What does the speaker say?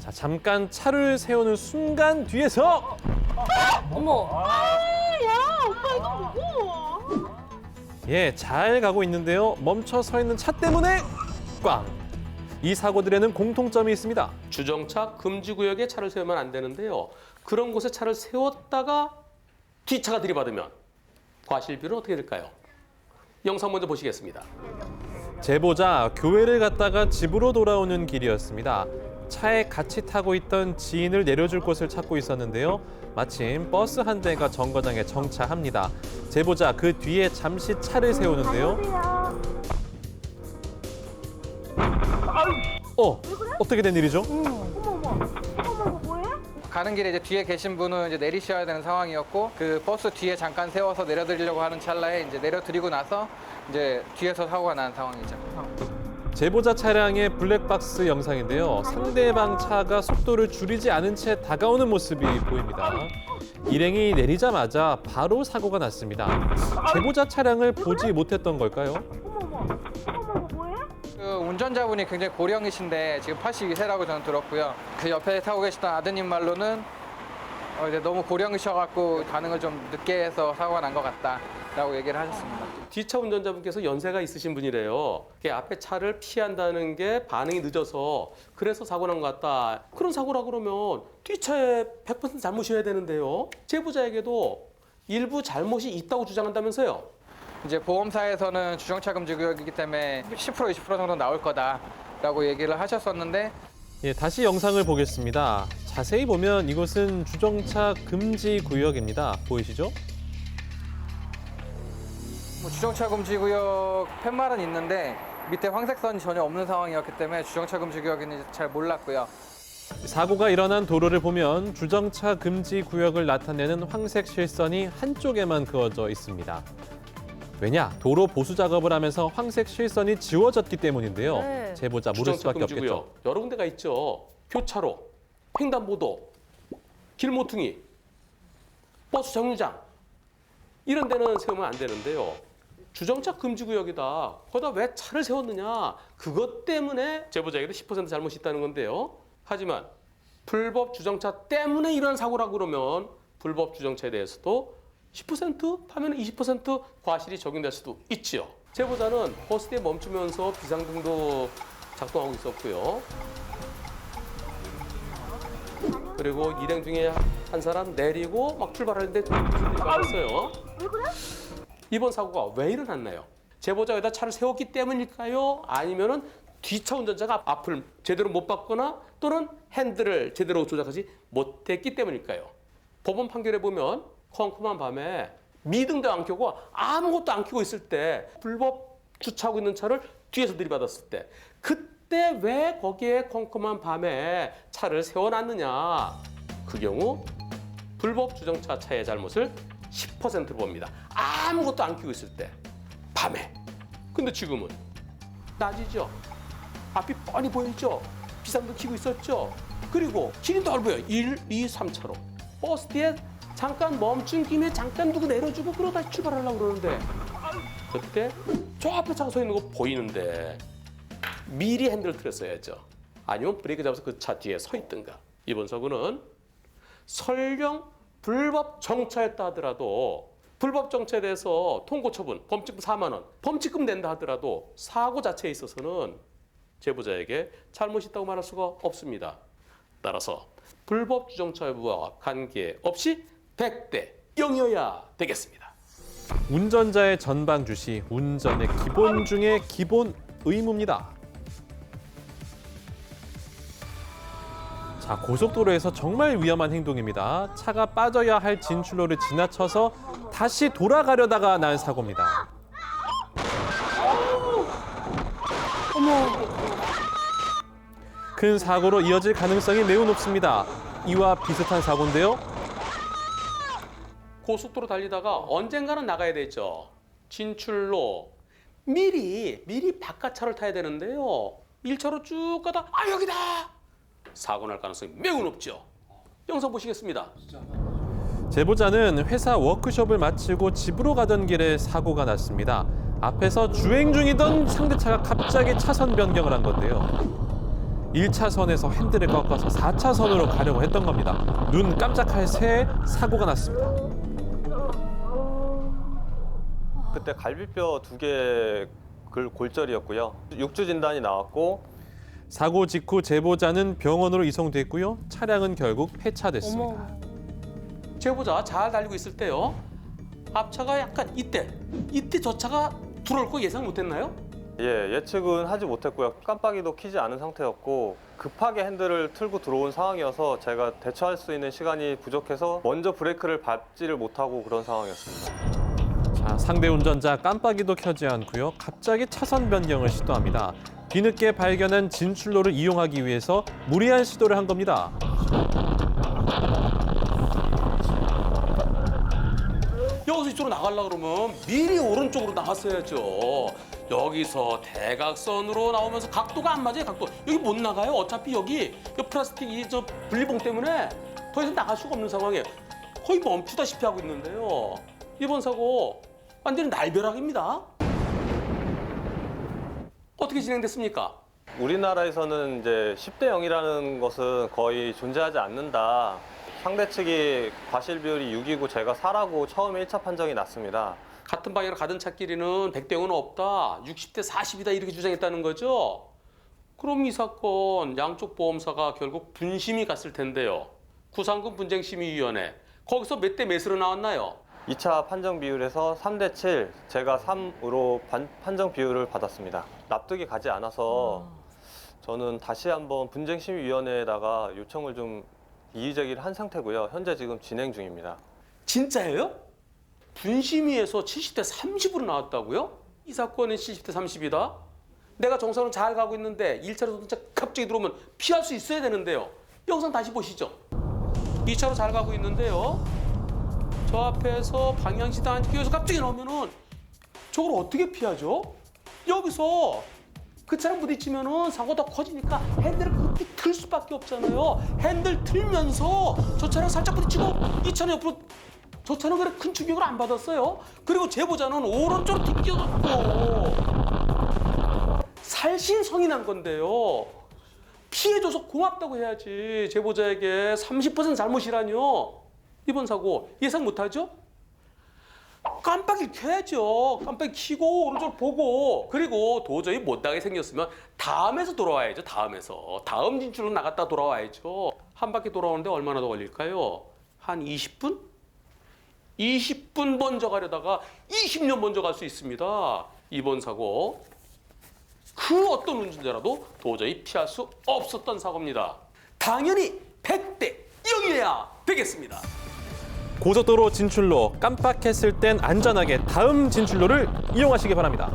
자, 잠깐 차를 세우는 순간 뒤에서 어머. 야, 오빠 이거 뭐고? 예, 잘 가고 있는데요. 멈춰 서 있는 차 때문에 꽝! 이 사고들에는 공통점이 있습니다. 주정차 금지 구역에 차를 세우면 안 되는데요. 그런 곳에 차를 세웠다가 뒷차가 들이받으면 과실비는 어떻게 될까요? 영상 먼저 보시겠습니다. 제보자 교회를 갔다가 집으로 돌아오는 길이었습니다. 차에 같이 타고 있던 지인을 내려줄 곳을 찾고 있었는데요. 마침 버스 한 대가 정거장에 정차합니다. 제보자 그 뒤에 잠시 차를 세우는데요. 어떻게 된 일이죠? 어머, 뭐해? 가는 길에 이제 뒤에 계신 분은 이제 내리셔야 되는 상황이었고 그 버스 뒤에 잠깐 세워서 내려드리려고 하는 찰나에 이제 내려드리고 나서 이제 뒤에서 사고가 난 상황이죠. 제보자 차량의 블랙박스 영상인데요. 상대방 차가 속도를 줄이지 않은 채 다가오는 모습이 보입니다. 일행이 내리자마자 바로 사고가 났습니다. 제보자 차량을 보지 못했던 걸까요? 어머, 뭐해? 그 운전자분이 굉장히 고령이신데 지금 82세라고 저는 들었고요. 그 옆에 타고 계시던 아드님 말로는 이제 너무 고령이셔갖고 가는 걸 좀 늦게 해서 사고가 난 것 같다라고 얘기를 하셨습니다. 뒷차 운전자분께서 연세가 있으신 분이래요. 이게 앞에 차를 피한다는 게 반응이 늦어서 그래서 사고 난 것 같다. 그런 사고라 그러면 뒷차에 100% 잘못이어야 되는데요. 제보자에게도 일부 잘못이 있다고 주장한다면서요. 이제 보험사에서는 주정차 금지 구역이기 때문에 10% 20% 정도 나올 거다라고 얘기를 하셨었는데 예, 다시 영상을 보겠습니다. 자세히 보면 이곳은 주정차 금지 구역입니다. 보이시죠? 뭐 주정차 금지 구역 팻말은 있는데 밑에 황색선이 전혀 없는 상황이었기 때문에 주정차 금지 구역인지 잘 몰랐고요. 사고가 일어난 도로를 보면 주정차 금지 구역을 나타내는 황색 실선이 한쪽에만 그어져 있습니다. 왜냐? 도로 보수 작업을 하면서 황색 실선이 지워졌기 때문인데요. 네. 제보자 물을 주정차 수밖에 금지 없겠죠. 구역 여러 군데가 있죠. 교차로, 횡단보도, 길모퉁이, 버스 정류장 이런 데는 세우면 안 되는데요. 주정차 금지 구역이다. 거기다 왜 차를 세웠느냐. 그것 때문에 제보자에게도 10% 잘못이 있다는 건데요. 하지만 불법 주정차 때문에 일어난 사고라고 그러면 불법 주정차에 대해서도 10% 하면 20% 과실이 적용될 수도 있지요. 제보자는 버스 뒤에 멈추면서 비상등도 작동하고 있었고요. 그리고 일행 중에 한 사람 내리고 막 출발하는데 들어갔어요. 왜 그래? 이번 사고가 왜 일어났나요? 제보자에다 차를 세웠기 때문일까요? 아니면은 뒷차 운전자가 앞을 제대로 못 봤거나 또는 핸들을 제대로 조작하지 못했기 때문일까요? 법원 판결에 보면 컴컴한 밤에 미등도 안 켜고 아무것도 안 켜고 있을 때 불법 주차하고 있는 차를 뒤에서 들이받았을 때 그때 왜 거기에 컴컴한 밤에 차를 세워놨느냐? 그 경우 불법 주정차 차의 잘못을 10%로 봅니다. 아무것도 안 켜고 있을 때 밤에. 근데 지금은 낮이죠. 앞이 뻔히 보이죠. 비상등 켜고 있었죠. 그리고 길이 넓어요. 1, 2, 3차로. 버스 뒤에 잠깐 멈춘 김에 잠깐 두고 내려주고 그러고 다시 출발하려고 그러는데 그때 저 앞에 차가 서 있는 거 보이는데 미리 핸들을 틀었어야죠. 아니면 브레이크 잡아서 그 차 뒤에 서 있든가. 이번 사고는 설령 불법 정차했다 하더라도 불법 정차에 대해서 통고 처분, 범칙금 4만 원, 범칙금 낸다 하더라도 사고 자체에 있어서는 제보자에게 잘못이 있다고 말할 수가 없습니다. 따라서 불법 주정차 여부와 관계없이 100대 0이어야 되겠습니다. 운전자의 전방 주시, 운전의 기본 중에 기본 의무입니다. 자, 고속도로에서 정말 위험한 행동입니다. 차가 빠져야 할 진출로를 지나쳐서 다시 돌아가려다가 난 사고입니다. 큰 사고로 이어질 가능성이 매우 높습니다. 이와 비슷한 사고인데요. 고속도로 달리다가 언젠가는 나가야 되죠. 진출로 미리 바깥차를 타야 되는데요. 1차로 쭉 가다 여기다! 사고 날 가능성이 매우 높죠. 영상 보시겠습니다. 제보자는 회사 워크숍을 마치고 집으로 가던 길에 사고가 났습니다. 앞에서 주행 중이던 상대차가 갑자기 차선 변경을 한 건데요. 1차선에서 핸들을 꺾어서 4차선으로 가려고 했던 겁니다. 눈 깜짝할 새에 사고가 났습니다. 그때 갈비뼈 2개 골절이었고요. 6주 진단이 나왔고 사고 직후 제보자는 병원으로 이송됐고요. 차량은 결국 폐차됐습니다. 제보자 잘 달리고 있을 때요. 앞차가 약간 이때 저 차가 들어올 거 예상 못했나요? 예, 예측은 하지 못했고요. 깜빡이도 켜지 않은 상태였고 급하게 핸들을 틀고 들어온 상황이어서 제가 대처할 수 있는 시간이 부족해서 먼저 브레이크를 밟지를 못하고 그런 상황이었습니다. 자, 상대 운전자 깜빡이도 켜지 않고요. 갑자기 차선 변경을 시도합니다. 뒤늦게 발견한 진출로를 이용하기 위해서 무리한 시도를 한 겁니다. 여기서 이쪽으로 나가려고 그러면 미리 오른쪽으로 나갔어야죠. 여기서 대각선으로 나오면서 각도가 안 맞아요. 각도. 여기 못 나가요. 어차피 여기 플라스틱 저 분리봉 때문에 더 이상 나갈 수가 없는 상황이에요. 거의 멈추다시피 하고 있는데요. 이번 사고 완전히 날벼락입니다. 어떻게 진행됐습니까? 우리나라에서는 이제 10대 0이라는 것은 거의 존재하지 않는다. 상대 측이 과실 비율이 6이고 제가 4라고 처음에 1차 판정이 났습니다. 같은 방향으로 가던 차끼리는 100대 0은 없다. 60대 40이다 이렇게 주장했다는 거죠. 그럼 이 사건 양쪽 보험사가 결국 분심이 갔을 텐데요. 구상금 분쟁심의위원회 거기서 몇 대 몇으로 나왔나요? 2차 판정 비율에서 3대 7, 제가 3으로 판정 비율을 받았습니다. 납득이 가지 않아서 저는 다시 한번 분쟁심의위원회에다가 요청을 좀 이의제기를 한 상태고요. 현재 지금 진행 중입니다. 진짜예요? 분심위에서 70대 30으로 나왔다고요? 이 사건은 70대 30이다? 내가 정선은 잘 가고 있는데 1차로 진짜 갑자기 들어오면 피할 수 있어야 되는데요. 영상 다시 보시죠. 2차로 잘 가고 있는데요. 저 앞에서 방향지도 안 지켜서 갑자기 나오면은 저걸 어떻게 피하죠? 여기서 그 차랑 부딪히면은 사고가 더 커지니까 핸들을 그렇게 틀 수밖에 없잖아요. 핸들 틀면서 저 차랑 살짝 부딪히고 이 차는 옆으로 저 차는 그래 큰 충격을 안 받았어요. 그리고 제보자는 오른쪽으로 튕겨갖고 살신성이 난 건데요. 피해줘서 고맙다고 해야지. 제보자에게 30% 잘못이라뇨. 이번 사고 예상 못하죠? 깜빡이를 켜야죠. 깜빡이 켜고 오른쪽 보고 그리고 도저히 못 나게 생겼으면 다음에서 돌아와야죠. 다음 진출로 나갔다 돌아와야죠. 한 바퀴 돌아오는데 얼마나 더 걸릴까요? 한 20분? 20분 먼저 가려다가 20년 먼저 갈 수 있습니다. 이번 사고 그 어떤 운전자라도 도저히 피할 수 없었던 사고입니다. 당연히 100대 0이어야 되겠습니다. 고속도로 진출로 깜빡했을 땐 안전하게 다음 진출로를 이용하시기 바랍니다.